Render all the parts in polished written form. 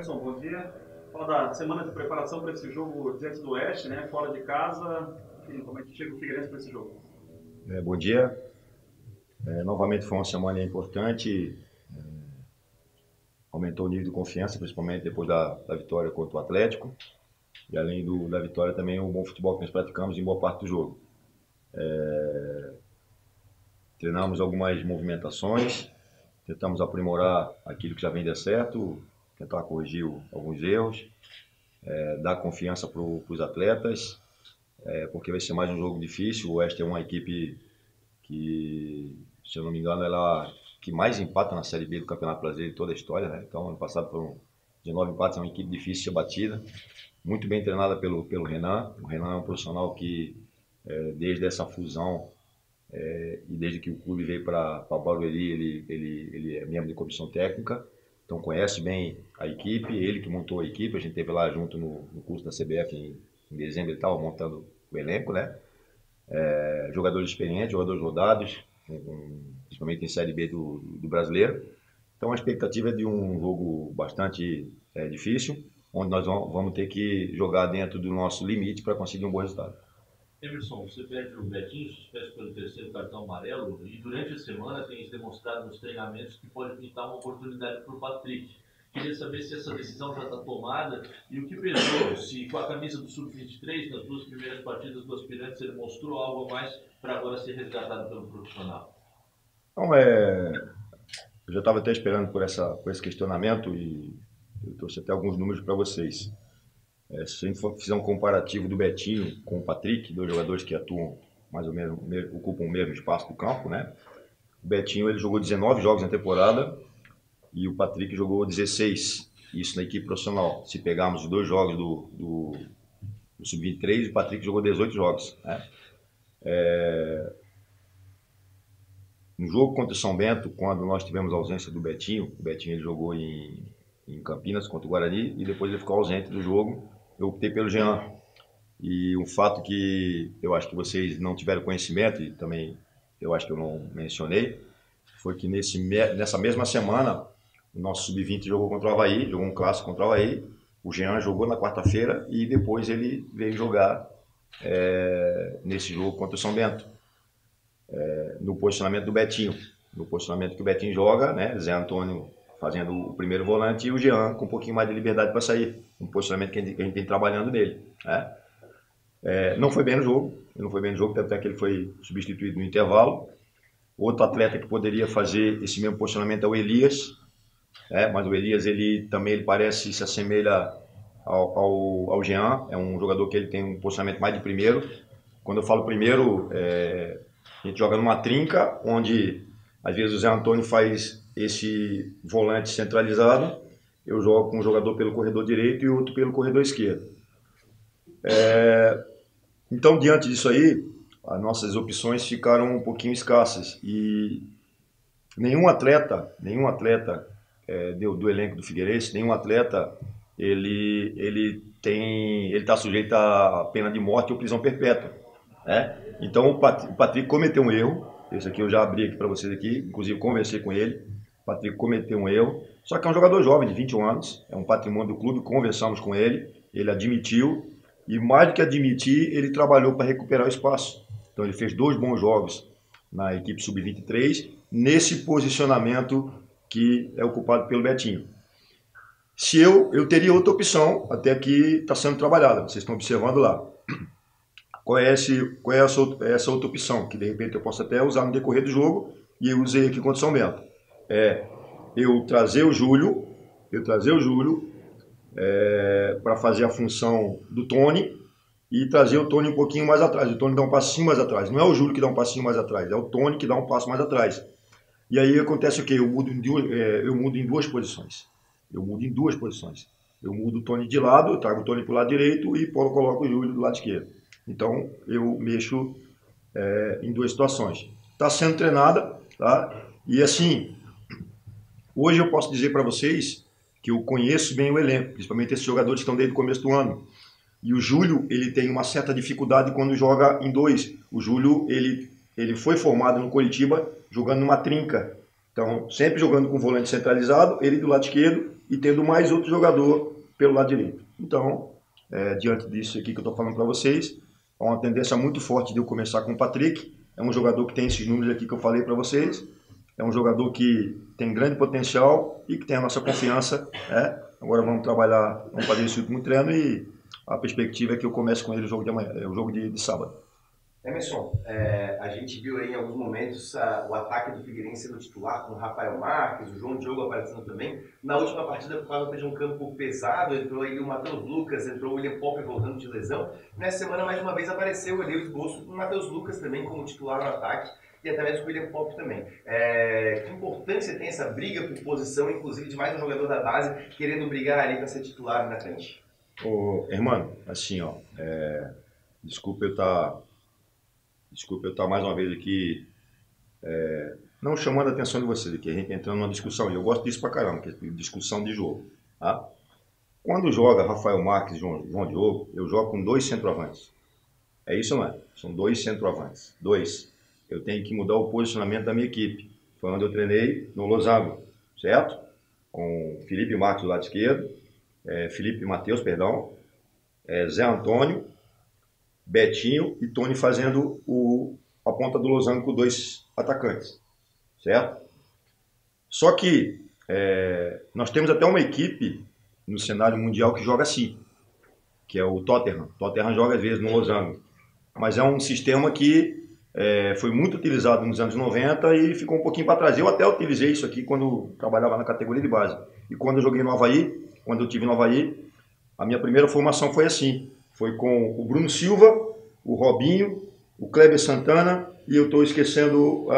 Emerson, bom dia. Fala da semana de preparação para esse jogo diante do Oeste, né? Fora de casa. Enfim, como é que chega o Figueirense para esse jogo? Bom dia. Novamente foi uma semana importante, aumentou o nível de confiança, principalmente depois da vitória contra o Atlético. E além da vitória também o bom futebol que nós praticamos em boa parte do jogo. Treinamos algumas movimentações, tentamos aprimorar aquilo que já vem dando certo, tentar corrigir alguns erros, dar confiança para os atletas, porque vai ser mais um jogo difícil. O Oeste é uma equipe que, se eu não me engano, ela que mais empata na Série B do Campeonato Brasileiro de toda a história, né? Então, ano passado foram 19 empates, é uma equipe difícil de ser batida, muito bem treinada pelo Renan. O Renan é um profissional que, desde essa fusão, e desde que o clube veio para Barueri, ele é membro de comissão técnica, então conhece bem a equipe, ele que montou a equipe. A gente esteve lá junto no curso da CBF em dezembro. Ele estava montando o elenco, né? Jogadores experientes, jogadores rodados, principalmente em Série B do Brasileiro. Então a expectativa é de um jogo bastante difícil, onde nós vamos ter que jogar dentro do nosso limite para conseguir um bom resultado. Emerson, você pede o Betinho, suspenso pelo terceiro cartão amarelo, e durante a semana tem demonstrado nos treinamentos que pode pintar uma oportunidade para o Patrick. Queria saber se essa decisão já está tomada e o que pesou, se com a camisa do Sub-23, nas duas primeiras partidas do aspirante, ele mostrou algo a mais para agora ser resgatado pelo profissional. Então, eu já estava até esperando por esse questionamento e eu trouxe até alguns números para vocês. Se a gente fizer um comparativo do Betinho com o Patrick, dois jogadores que atuam mais ou menos, ocupam o mesmo espaço do campo, né? O Betinho ele jogou 19 jogos na temporada e o Patrick jogou 16, isso na equipe profissional. Se pegarmos os dois jogos do Sub-23, o Patrick jogou 18 jogos, né? No jogo contra o São Bento, quando nós tivemos a ausência do Betinho, o Betinho ele jogou em Campinas contra o Guarani e depois ele ficou ausente do jogo. Eu optei pelo Jean. E um fato que eu acho que vocês não tiveram conhecimento, e também eu acho que eu não mencionei, foi que nessa mesma semana o nosso Sub-20 jogou contra o Avaí, jogou um clássico contra o Avaí. O Jean jogou na quarta-feira e depois ele veio jogar nesse jogo contra o São Bento, no posicionamento do Betinho. No posicionamento que o Betinho joga, né? Zé Antônio fazendo o primeiro volante e o Jean com um pouquinho mais de liberdade para sair. Um posicionamento que a gente tem trabalhando nele, né? Não foi bem no jogo, até que ele foi substituído no intervalo. Outro atleta que poderia fazer esse mesmo posicionamento é o Elias, mas o Elias ele parece se assemelha ao Jean. É um jogador que ele tem um posicionamento mais de primeiro. Quando eu falo primeiro, a gente joga numa trinca, onde às vezes o Zé Antônio faz esse volante centralizado. Eu jogo com um jogador pelo corredor direito e outro pelo corredor esquerdo. Então, diante disso aí, as nossas opções ficaram um pouquinho escassas e nenhum atleta do elenco do Figueirense, nenhum atleta ele está sujeito à pena de morte ou prisão perpétua, né? Então o Patrick cometeu um erro. Esse aqui eu já abri aqui para vocês aqui, inclusive conversei com ele. O Patrick cometeu um erro, só que é um jogador jovem de 21 anos, é um patrimônio do clube. Conversamos com ele, ele admitiu. E mais do que admitir, ele trabalhou para recuperar o espaço. Então ele fez 2 bons jogos na equipe Sub-23, nesse posicionamento que é ocupado pelo Betinho. Se eu teria outra opção, até que está sendo trabalhada, vocês estão observando lá. Qual é essa outra opção, que de repente eu posso até usar no decorrer do jogo, e eu usei aqui contra o São Bento. Eu trazer o Júlio para fazer a função do Tony e trazer o Tony um pouquinho mais atrás. O Tony dá um passinho mais atrás. Não é o Júlio que dá um passinho mais atrás, é o Tony que dá um passo mais atrás. E aí acontece o quê? Eu mudo em duas posições. Eu mudo o Tony de lado, eu trago o Tony para o lado direito e coloco o Júlio do lado esquerdo. Então eu mexo em duas situações. Está sendo treinada, tá? E assim, hoje eu posso dizer para vocês que eu conheço bem o elenco, principalmente esses jogadores que estão desde o começo do ano. E o Júlio, ele tem uma certa dificuldade quando joga em dois. O Júlio, ele foi formado no Coritiba jogando numa trinca. Então, sempre jogando com volante centralizado, ele do lado esquerdo e tendo mais outro jogador pelo lado direito. Então, diante disso aqui que eu estou falando para vocês, há uma tendência muito forte de eu começar com o Patrick. É um jogador que tem esses números aqui que eu falei para vocês. É um jogador que tem grande potencial e que tem a nossa confiança. Agora vamos trabalhar, vamos fazer esse último treino e a perspectiva é que eu comece com ele o jogo de amanhã, o jogo de sábado. Emerson, a gente viu aí em alguns momentos o ataque do Figueirense sendo titular com o Rafael Marques, o João Diogo aparecendo também. Na última partida, por causa de um campo pesado, entrou aí o Matheus Lucas, entrou o William Pop voltando de lesão. Nessa semana, mais uma vez, apareceu ali o esboço do Matheus Lucas também como titular no ataque e até mesmo o William Pop também. Que importância tem essa briga por posição, inclusive de mais um jogador da base querendo brigar ali para ser titular na frente? Irmão, assim, desculpa eu estar mais uma vez aqui, não chamando a atenção de vocês aqui, a gente entrando numa discussão, e eu gosto disso pra caramba, que é discussão de jogo, tá? Quando joga Rafael Marques e João Diogo, eu jogo com 2 centroavantes. É isso, não é? São 2 centroavantes. 2. Eu tenho que mudar o posicionamento da minha equipe. Foi onde eu treinei no Losango, certo? Com Felipe Marques do lado esquerdo, Felipe Matheus, perdão, Zé Antônio, Betinho e Tony fazendo a ponta do losango com 2 atacantes, certo? Só que nós temos até uma equipe no cenário mundial que joga assim, que é o Tottenham. O Tottenham joga às vezes no losango, mas é um sistema que foi muito utilizado nos anos 90 e ficou um pouquinho para trás. Eu até utilizei isso aqui quando trabalhava na categoria de base. E quando eu joguei no Avaí, quando eu estive no Avaí, a minha primeira formação foi assim. Foi com o Bruno Silva, o Robinho, o Kleber Santana e eu estou esquecendo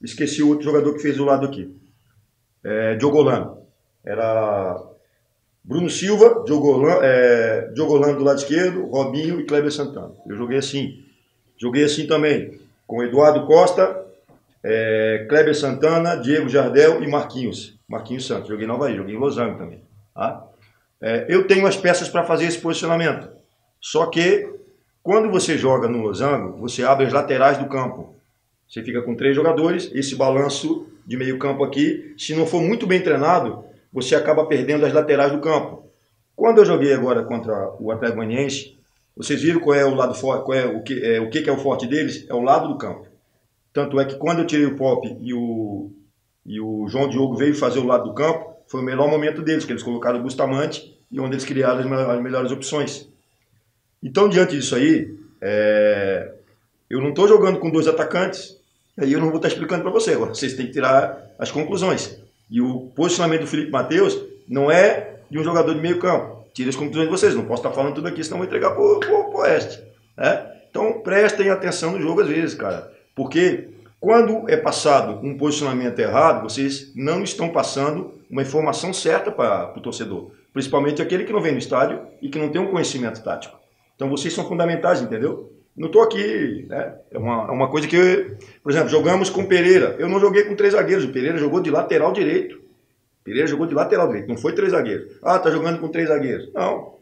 esqueci o outro jogador que fez do lado aqui. Diogo Holanda. Era Bruno Silva, Diogo Holanda do lado esquerdo, Robinho e Kleber Santana. Eu joguei assim. Joguei assim também com Eduardo Costa, Kleber Santana, Diego Jardel e Marquinhos Santos. Joguei no Avaí, joguei em Losango também. Tá? Eu tenho as peças para fazer esse posicionamento. Só que, quando você joga no losango, você abre as laterais do campo. Você fica com 3 jogadores, esse balanço de meio campo aqui, se não for muito bem treinado, você acaba perdendo as laterais do campo. Quando eu joguei agora contra o Atlético Goianiense, vocês viram qual é o lado forte, o que é o forte deles? É o lado do campo. Tanto é que quando eu tirei o Pop e o João Diogo veio fazer o lado do campo, foi o melhor momento deles, que eles colocaram o Bustamante e onde eles criaram as melhores opções. Então, diante disso aí, eu não estou jogando com 2 atacantes, aí eu não vou estar explicando para você, agora vocês têm que tirar as conclusões. E o posicionamento do Felipe Matheus não é de um jogador de meio campo. Tire as conclusões de vocês, não posso estar falando tudo aqui, senão vou entregar para o Oeste. Então, prestem atenção no jogo às vezes, cara, porque quando é passado um posicionamento errado, vocês não estão passando uma informação certa para o torcedor, principalmente aquele que não vem no estádio e que não tem um conhecimento tático. Então vocês são fundamentais, entendeu? Não estou aqui, é uma coisa que, por exemplo, jogamos com o Pereira. Eu não joguei com 3 zagueiros, o Pereira jogou de lateral direito. Não foi 3 zagueiros. Tá jogando com 3 zagueiros. Não,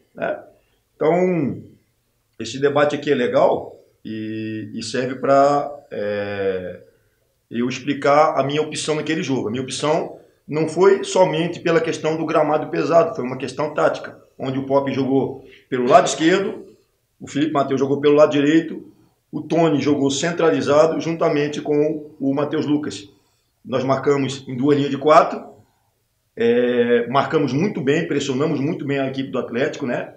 Então, esse debate aqui é legal e serve para eu explicar a minha opção naquele jogo. A minha opção não foi somente pela questão do gramado pesado, foi uma questão tática, onde o Pop jogou pelo lado esquerdo, o Felipe Matheus jogou pelo lado direito, o Tony jogou centralizado juntamente com o Matheus Lucas. Nós marcamos em 2 linhas de 4, marcamos muito bem, pressionamos muito bem a equipe do Atlético, né?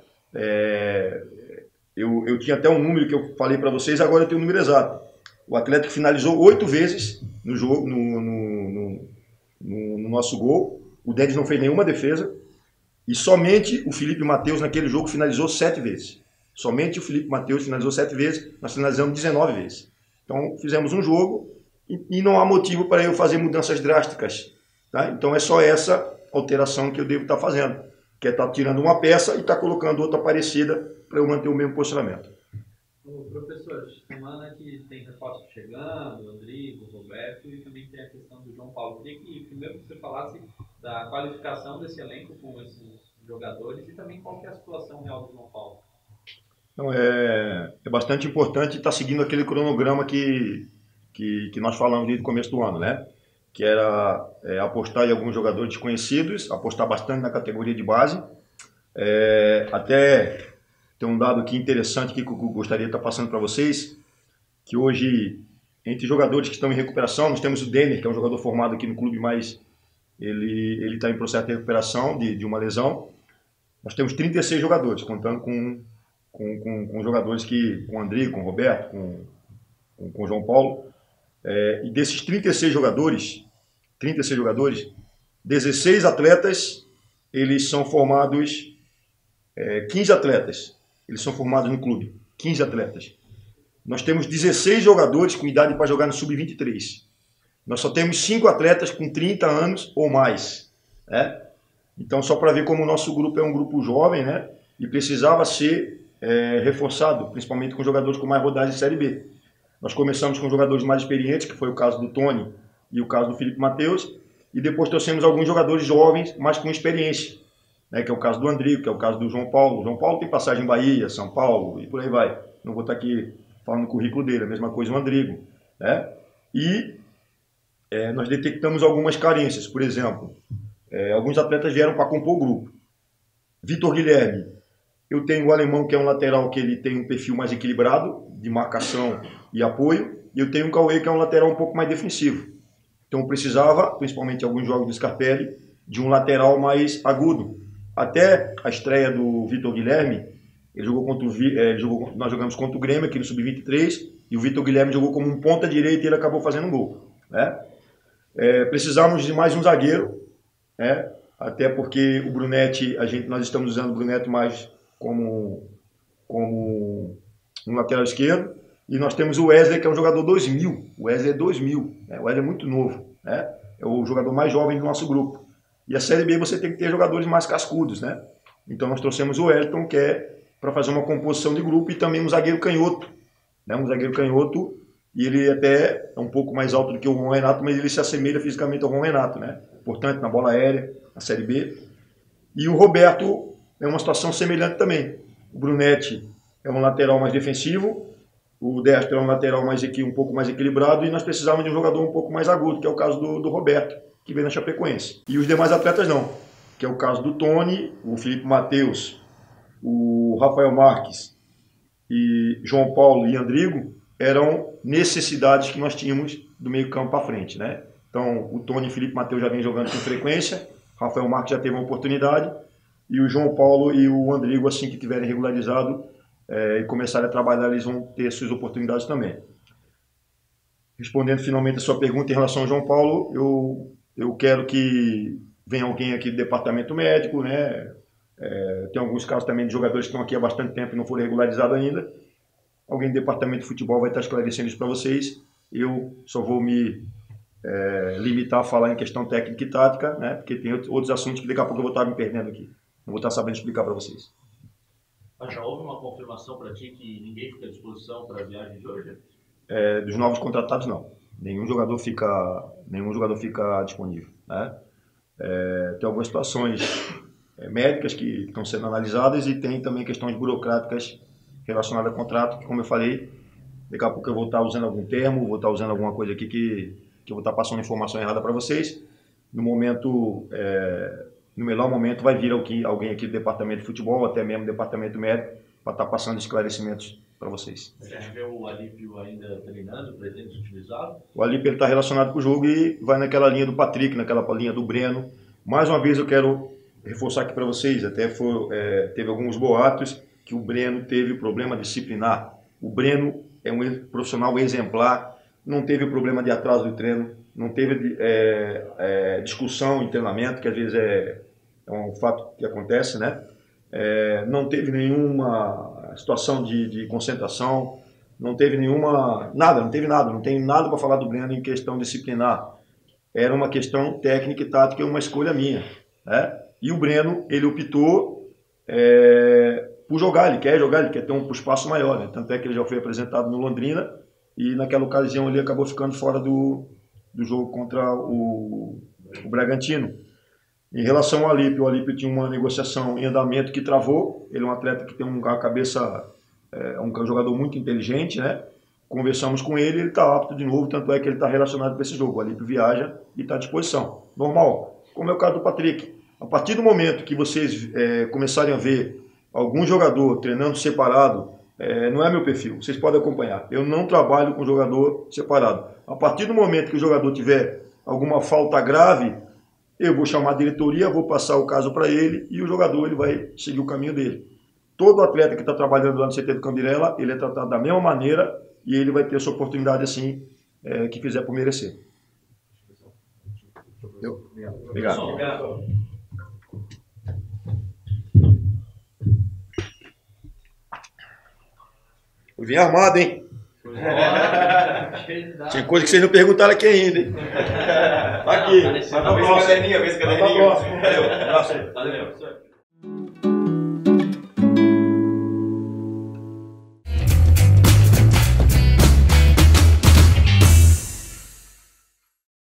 Eu tinha até um número que eu falei para vocês, agora eu tenho o número exato. O Atlético finalizou 8 vezes no jogo, no nosso gol. O Denis não fez nenhuma defesa. E somente o Felipe Matheus naquele jogo finalizou 7 vezes. Somente o Felipe Matheus finalizou 7 vezes, nós finalizamos 19 vezes. Então fizemos um jogo e não há motivo para eu fazer mudanças drásticas. Tá? Então é só essa alteração que eu devo estar fazendo. Que é estar tirando uma peça e estar colocando outra parecida para eu manter o mesmo posicionamento. Professor, semana que tem reforços chegando, Rodrigo, Roberto e também tem a questão do João Paulo. Queria que primeiro você falasse da qualificação desse elenco com esses jogadores e também qual que é a situação real do João Paulo. Então, é bastante importante estar seguindo aquele cronograma que nós falamos desde o começo do ano, né? que era apostar em alguns jogadores desconhecidos, apostar bastante na categoria de base. Até tem um dado aqui interessante que eu gostaria de estar passando para vocês, que hoje, entre jogadores que estão em recuperação, nós temos o Denner, que é um jogador formado aqui no clube, mas ele está em processo de recuperação de uma lesão. Nós temos 36 jogadores, contando com jogadores com o André, com o Roberto, com o João Paulo. E desses 36 jogadores, 16 atletas, eles são formados, 15 atletas, eles são formados no clube, 15 atletas. Nós temos 16 jogadores com idade para jogar no Sub-23. Nós só temos 5 atletas com 30 anos ou mais. Né? Então, só para ver como o nosso grupo é um grupo jovem, né? E precisava ser reforçado, principalmente com jogadores com mais rodagem de Série B. Nós começamos com jogadores mais experientes, que foi o caso do Tony e o caso do Felipe Matheus, e depois trouxemos alguns jogadores jovens, mas com experiência, né? Que é o caso do Andrigo, que é o caso do João Paulo. O João Paulo tem passagem em Bahia, São Paulo e por aí vai. Não vou estar aqui falando no currículo dele, a mesma coisa o Andrigo. Né? E nós detectamos algumas carências, por exemplo, alguns atletas vieram para compor o grupo. Vitor Guilherme, eu tenho o alemão, que é um lateral que ele tem um perfil mais equilibrado, de marcação e apoio, e eu tenho o Cauê, que é um lateral um pouco mais defensivo. Então eu precisava, principalmente em alguns jogos do Scarpelli, de um lateral mais agudo. Até a estreia do Vitor Guilherme, nós jogamos contra o Grêmio aqui no Sub-23, e o Vitor Guilherme jogou como um ponta direita e ele acabou fazendo um gol. Né? Precisamos de mais um zagueiro, né? Até porque o Brunetti, nós estamos usando o Brunetti mais como um lateral esquerdo, e nós temos o Wesley, que é um jogador 2000. O Wesley é 2000, né? O Wesley é muito novo, né? É o jogador mais jovem do nosso grupo. E a Série B você tem que ter jogadores mais cascudos, né? Então nós trouxemos o Wellington, que é para fazer uma composição de grupo, e também um zagueiro canhoto, né? Um zagueiro canhoto, e ele até é um pouco mais alto do que o Juan Renato, mas ele se assemelha fisicamente ao Juan Renato, né? Portanto, na bola aérea, na Série B. E o Roberto é uma situação semelhante também. O Brunetti é um lateral mais defensivo, o Destro é um lateral um pouco mais equilibrado, e nós precisávamos de um jogador um pouco mais agudo, que é o caso do Roberto, que vem na Chapecoense. E os demais atletas não, que é o caso do Tony, o Felipe Matheus, o Rafael Marques, e João Paulo e Andrigo, eram necessidades que nós tínhamos do meio campo para frente, né? Então, o Tony e o Felipe Matheus já vem jogando com frequência, o Rafael Marques já teve uma oportunidade, e o João Paulo e o Andrigo, assim que tiverem regularizado e começarem a trabalhar, eles vão ter suas oportunidades também. Respondendo finalmente a sua pergunta em relação ao João Paulo, eu quero que venha alguém aqui do departamento médico, né? Tem alguns casos também de jogadores que estão aqui há bastante tempo e não foram regularizados ainda. Alguém do departamento de futebol vai estar esclarecendo isso para vocês. Eu só vou me limitar a falar em questão técnica e tática, né? Porque tem outros assuntos que daqui a pouco eu vou estar me perdendo aqui. Não vou estar sabendo explicar para vocês. Mas já houve uma confirmação para ti que ninguém fica à disposição para a viagem de hoje? Dos novos contratados, não. Nenhum jogador fica disponível. Né? Tem algumas situações médicas que estão sendo analisadas, e tem também questões burocráticas relacionadas ao contrato, que, como eu falei, daqui a pouco eu vou estar usando algum termo, vou estar usando alguma coisa aqui que eu vou estar passando informação errada para vocês. No melhor momento vai vir alguém aqui do departamento de futebol, até mesmo do departamento médico, para estar passando esclarecimentos para vocês. Você vê o Alípio ainda treinando, pretende utilizá-lo? O Alípio está relacionado com o jogo e vai naquela linha do Patrick, naquela linha do Breno. Mais uma vez eu quero reforçar aqui para vocês, teve alguns boatos que o Breno teve problema disciplinar. O Breno é um profissional exemplar, não teve problema de atraso do treino, não teve discussão em treinamento, que às vezes é um fato que acontece, né? Não teve nenhuma situação de concentração, não teve não teve nada, não tem nada para falar do Breno em questão disciplinar. Era uma questão técnica e tática, uma escolha minha, né? E o Breno, ele optou por jogar, ele quer ter um espaço maior, né? Tanto é que ele já foi apresentado no Londrina, e naquela ocasião ele acabou ficando fora do jogo contra o Bragantino. Em relação ao Alípio, o Alípio tinha uma negociação em andamento que travou. Ele é um atleta que tem uma cabeça, um jogador muito inteligente, né? conversamos com ele, ele está apto de novo, tanto é que ele está relacionado com esse jogo. O Alípio viaja e está à disposição. Normal, como é o caso do Patrick. A partir do momento que vocês começarem a ver algum jogador treinando separado, não é meu perfil, vocês podem acompanhar. Eu não trabalho com jogador separado. A partir do momento que o jogador tiver alguma falta grave, eu vou chamar a diretoria, vou passar o caso para ele e o jogador ele vai seguir o caminho dele. Todo atleta que está trabalhando lá no CT do Cambirela, ele é tratado da mesma maneira e ele vai ter a sua oportunidade assim que fizer por merecer. Obrigado. Eu vim armado, hein? Tinha coisa que vocês não perguntaram aqui ainda, hein? Tá aqui. Vai pra próxima. Vai pra próxima. Valeu. Valeu.